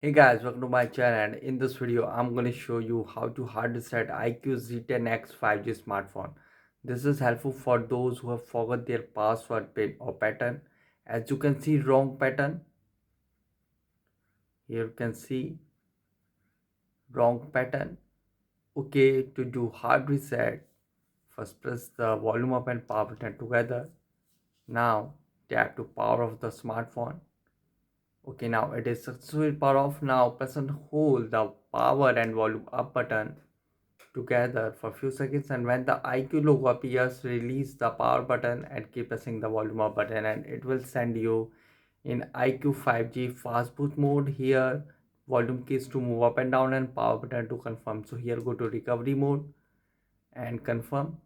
Hey guys, welcome to my channel, and in this video I'm going to show you how to hard reset iQOO Z10x 5G smartphone. This is helpful for those who have forgot their password, pin or pattern. As you can see, wrong pattern. Here you can see wrong pattern. Okay, to do hard reset, first press the volume up and power button together. Now tap to power off the smartphone. Okay, now it is successfully power off. Now press and hold the power and volume up button together for a few seconds, and when the iQOO logo appears, release the power button and keep pressing the volume up button, and it will send you in iQOO 5G fast boot mode. Here volume keys to move up and down and power button to confirm. So here go to recovery mode and confirm.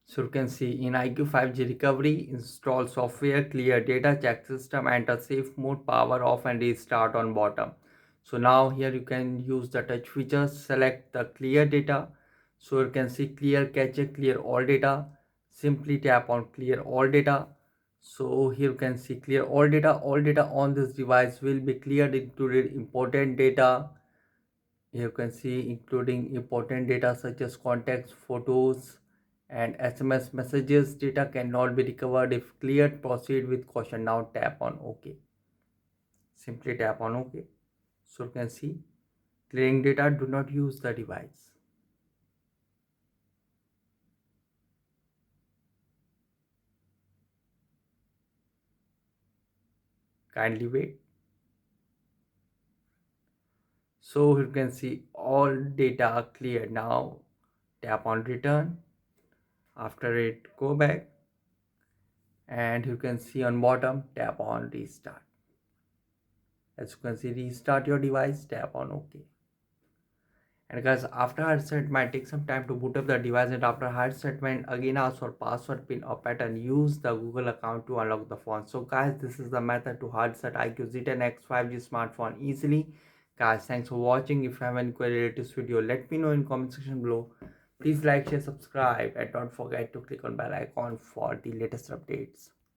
So you can see in iQOO 5G recovery, install software, clear data, check system, enter safe mode, power off and restart on bottom. So now here you can use the touch features, select the clear data. So you can see clear cache, clear all data. Simply tap on clear all data. So here you can see clear all data. All data on this device will be cleared, included important data. You can see including important data such as contacts, photos and SMS messages. Data cannot be recovered if cleared. Proceed with caution. Now tap on OK. Simply tap on OK. So you can see clearing data. Do not use the device. Kindly wait. So you can see all data are cleared. Now tap on return. After it, go back, and you can see on bottom, tap on restart. As you can see, restart your device, tap on OK. And guys, after hard reset, it might take some time to boot up the device, and after hard reset, when again ask for password, pin or pattern, use the Google account to unlock the phone. So guys, this is the method to hard reset iQOO Z10x 5G smartphone easily. Guys, thanks for watching. If you have any query related to this video, let me know in comment section below. Please like, share, subscribe, and don't forget to click on bell icon for the latest updates.